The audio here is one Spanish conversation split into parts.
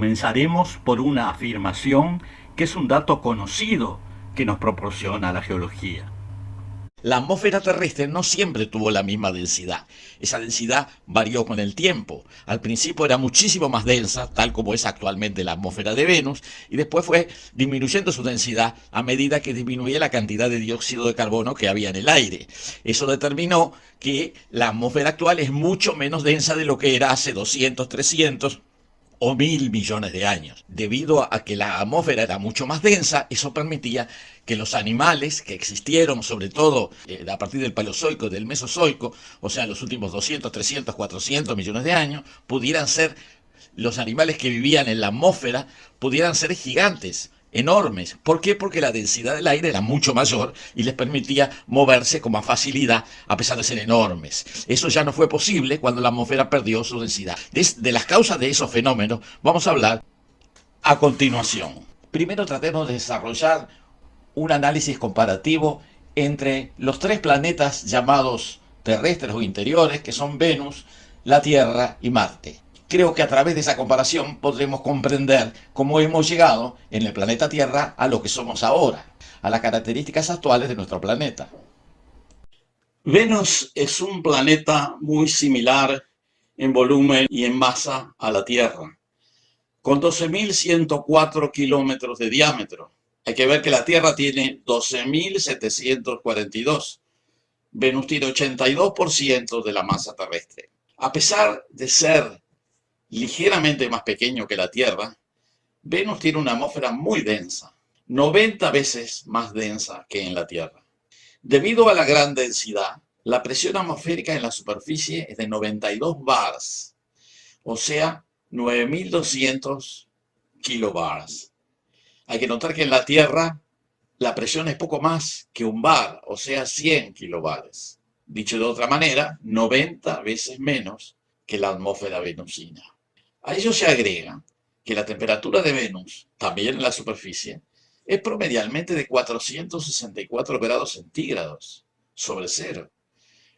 Comenzaremos por una afirmación que es un dato conocido que nos proporciona la geología. La atmósfera terrestre no siempre tuvo la misma densidad. Esa densidad varió con el tiempo. Al principio era muchísimo más densa, tal como es actualmente la atmósfera de Venus, y después fue disminuyendo su densidad a medida que disminuía la cantidad de dióxido de carbono que había en el aire. Eso determinó que la atmósfera actual es mucho menos densa de lo que era hace 200, 300 o 1.000 millones de años. Debido a que la atmósfera era mucho más densa, eso permitía que los animales que existieron, sobre todo a partir del Paleozoico y del Mesozoico, o sea, en los últimos 200, 300, 400 millones de años, pudieran ser, los animales que vivían en la atmósfera, pudieran ser gigantes, enormes. ¿Por qué? Porque la densidad del aire era mucho mayor y les permitía moverse con más facilidad a pesar de ser enormes. Eso ya no fue posible cuando la atmósfera perdió su densidad. De las causas de esos fenómenos vamos a hablar a continuación. Primero tratemos de desarrollar un análisis comparativo entre los tres planetas llamados terrestres o interiores, que son Venus, la Tierra y Marte. Creo que a través de esa comparación podremos comprender cómo hemos llegado en el planeta Tierra a lo que somos ahora, a las características actuales de nuestro planeta. Venus es un planeta muy similar en volumen y en masa a la Tierra, con 12.104 kilómetros de diámetro. Hay que ver que la Tierra tiene 12.742. Venus tiene 82% de la masa terrestre. A pesar de ser ligeramente más pequeño que la Tierra, Venus tiene una atmósfera muy densa, 90 veces más densa que en la Tierra. Debido a la gran densidad, la presión atmosférica en la superficie es de 92 bars, o sea, 9.200 kilobars. Hay que notar que en la Tierra la presión es poco más que un bar, o sea, 100 kilobares. Dicho de otra manera, 90 veces menos que la atmósfera venusina. A ello se agrega que la temperatura de Venus, también en la superficie, es promedialmente de 464 grados centígrados sobre cero,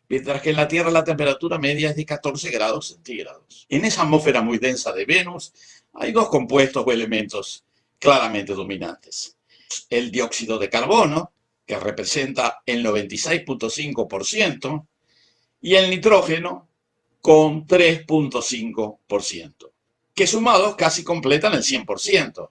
mientras que en la Tierra la temperatura media es de 14 grados centígrados. En esa atmósfera muy densa de Venus hay dos compuestos o elementos claramente dominantes. El dióxido de carbono, que representa el 96.5%, y el nitrógeno, con 3.5%, que sumados casi completan el 100%,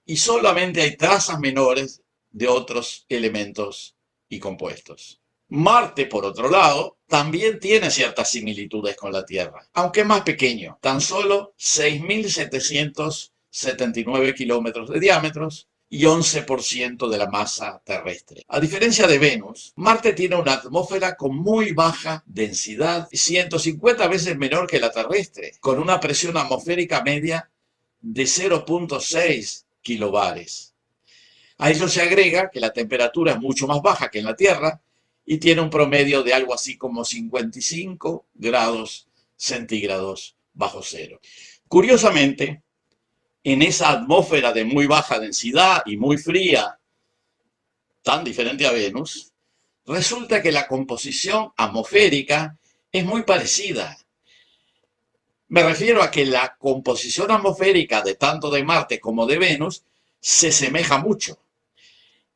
y solamente hay trazas menores de otros elementos y compuestos. Marte, por otro lado, también tiene ciertas similitudes con la Tierra, aunque más pequeño, tan solo 6.779 kilómetros de diámetro y 11% de la masa terrestre. A diferencia de Venus, Marte tiene una atmósfera con muy baja densidad, 150 veces menor que la terrestre, con una presión atmosférica media de 0.6 kilobares. A ello se agrega que la temperatura es mucho más baja que en la Tierra y tiene un promedio de algo así como 55 grados centígrados bajo cero. Curiosamente, en esa atmósfera de muy baja densidad y muy fría, tan diferente a Venus, resulta que la composición atmosférica es muy parecida. Me refiero a que la composición atmosférica de tanto de Marte como de Venus se semeja mucho.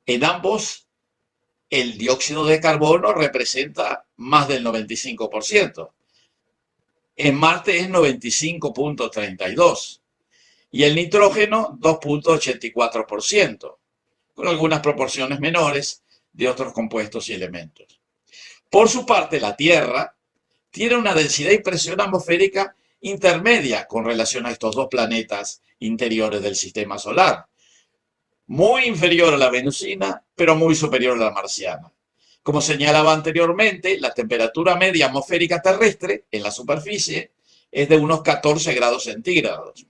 En ambos, el dióxido de carbono representa más del 95%. En Marte es 95.32%. Y el nitrógeno 2.84%, con algunas proporciones menores de otros compuestos y elementos. Por su parte, la Tierra tiene una densidad y presión atmosférica intermedia con relación a estos dos planetas interiores del sistema solar, muy inferior a la venusina, pero muy superior a la marciana. Como señalaba anteriormente, la temperatura media atmosférica terrestre en la superficie es de unos 14 grados centígrados.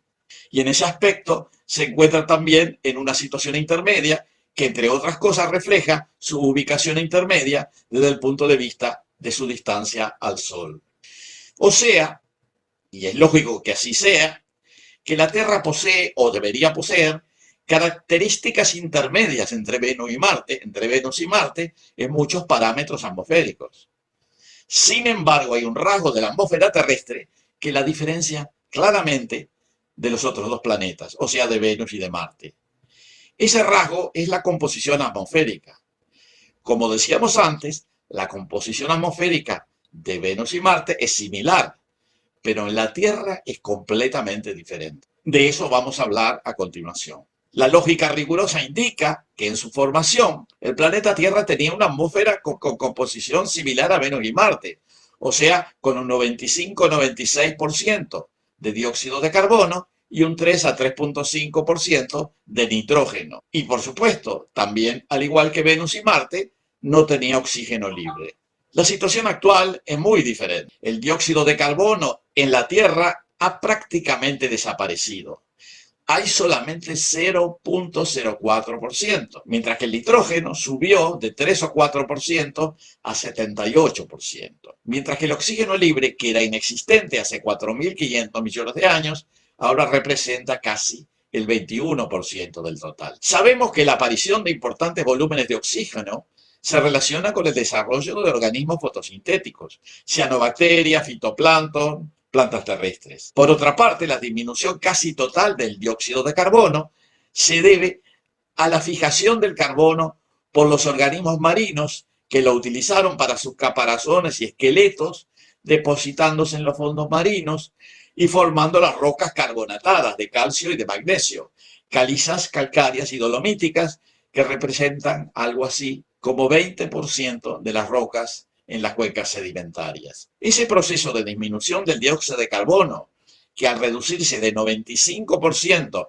Y en ese aspecto se encuentra también en una situación intermedia que, entre otras cosas, refleja su ubicación intermedia desde el punto de vista de su distancia al Sol. O sea, y es lógico que así sea, que la Tierra posee o debería poseer características intermedias entre Venus y Marte en muchos parámetros atmosféricos. Sin embargo, hay un rasgo de la atmósfera terrestre que la diferencia claramente de los otros dos planetas, o sea, de Venus y de Marte. Ese rasgo es la composición atmosférica. Como decíamos antes, la composición atmosférica de Venus y Marte es similar, pero en la Tierra es completamente diferente. De eso vamos a hablar a continuación. La lógica rigurosa indica que en su formación el planeta Tierra tenía una atmósfera con composición similar a Venus y Marte, o sea, con un 95-96% de dióxido de carbono y un 3 a 3,5% de nitrógeno. Y por supuesto, también, al igual que Venus y Marte, no tenía oxígeno libre. La situación actual es muy diferente. El dióxido de carbono en la Tierra ha prácticamente desaparecido. Hay solamente 0,04%, mientras que el nitrógeno subió de 3 o 4% a 78%, mientras que el oxígeno libre, que era inexistente hace 4.500 millones de años, ahora representa casi el 21% del total. Sabemos que la aparición de importantes volúmenes de oxígeno se relaciona con el desarrollo de organismos fotosintéticos, cianobacterias, fitoplancton, plantas terrestres. Por otra parte, la disminución casi total del dióxido de carbono se debe a la fijación del carbono por los organismos marinos que lo utilizaron para sus caparazones y esqueletos, depositándose en los fondos marinos y formando las rocas carbonatadas de calcio y de magnesio, calizas calcáreas y dolomíticas que representan algo así como 20% de las rocas en las cuencas sedimentarias. Ese proceso de disminución del dióxido de carbono, que al reducirse de 95%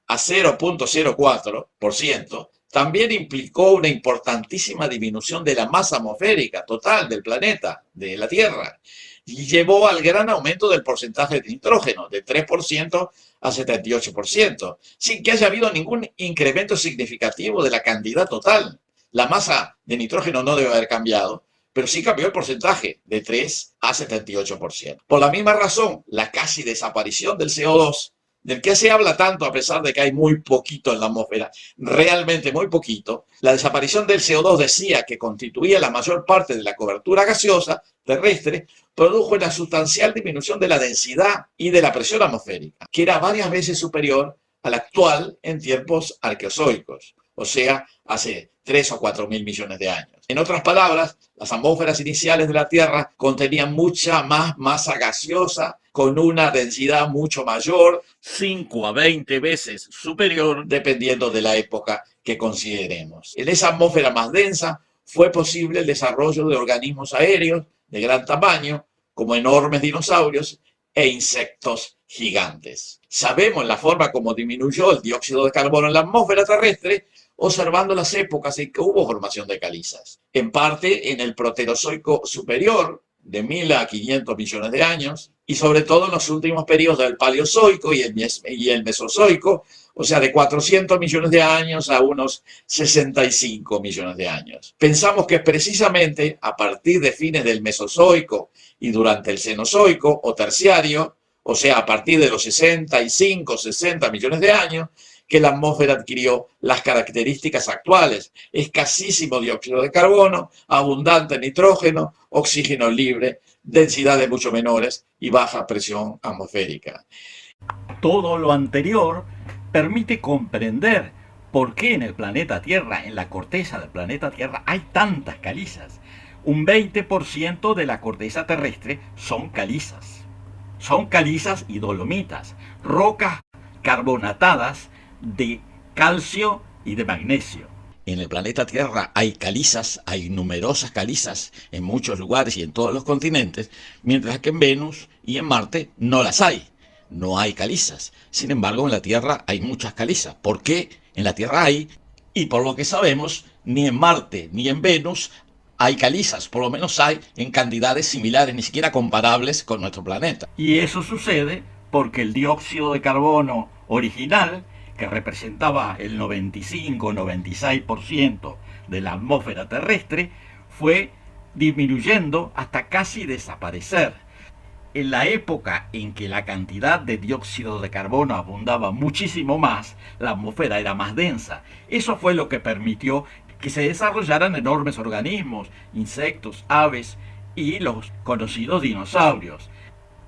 a 0,04%, también implicó una importantísima disminución de la masa atmosférica total del planeta, de la Tierra, y llevó al gran aumento del porcentaje de nitrógeno, de 3% a 78%, sin que haya habido ningún incremento significativo de la cantidad total. La masa de nitrógeno no debe haber cambiado, pero sí cambió el porcentaje de 3 a 78%. Por la misma razón, la casi desaparición del CO2, del que se habla tanto a pesar de que hay muy poquito en la atmósfera, realmente muy poquito, la desaparición del CO2 decía que constituía la mayor parte de la cobertura gaseosa terrestre, produjo una sustancial disminución de la densidad y de la presión atmosférica, que era varias veces superior a la actual en tiempos arqueozoicos, o sea, hace 3 o 4 mil millones de años. En otras palabras, las atmósferas iniciales de la Tierra contenían mucha más masa gaseosa con una densidad mucho mayor, 5 a 20 veces superior, dependiendo de la época que consideremos. En esa atmósfera más densa fue posible el desarrollo de organismos aéreos de gran tamaño, como enormes dinosaurios e insectos gigantes. Sabemos la forma como disminuyó el dióxido de carbono en la atmósfera terrestre observando las épocas en que hubo formación de calizas. En parte en el Proterozoico superior, de 1.000 a 500 millones de años, y sobre todo en los últimos periodos del Paleozoico y el Mesozoico, o sea, de 400 millones de años a unos 65 millones de años. Pensamos que precisamente a partir de fines del Mesozoico y durante el Cenozoico o Terciario, o sea, a partir de los 65, 60 millones de años, que la atmósfera adquirió las características actuales: escasísimo dióxido de carbono, abundante nitrógeno, oxígeno libre, densidades mucho menores y baja presión atmosférica. Todo lo anterior permite comprender por qué en el planeta Tierra, en la corteza del planeta Tierra, hay tantas calizas. Un 20% de la corteza terrestre son calizas. Son calizas y dolomitas, rocas carbonatadas de calcio y de magnesio. En el planeta Tierra hay calizas, hay numerosas calizas en muchos lugares y en todos los continentes, mientras que en Venus y en Marte no las hay. No hay calizas. Sin embargo, en la Tierra hay muchas calizas. ¿Por qué en la Tierra hay? Y por lo que sabemos, ni en Marte ni en Venus hay calizas. Por lo menos hay en cantidades similares, ni siquiera comparables con nuestro planeta. Y eso sucede porque el dióxido de carbono original, que representaba el 95-96% de la atmósfera terrestre, fue disminuyendo hasta casi desaparecer. En la época en que la cantidad de dióxido de carbono abundaba muchísimo más, la atmósfera era más densa. Eso fue lo que permitió que se desarrollaran enormes organismos, insectos, aves y los conocidos dinosaurios.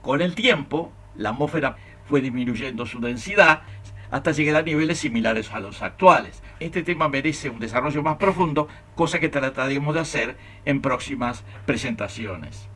Con el tiempo, la atmósfera fue disminuyendo su densidad hasta llegar a niveles similares a los actuales. Este tema merece un desarrollo más profundo, cosa que trataremos de hacer en próximas presentaciones.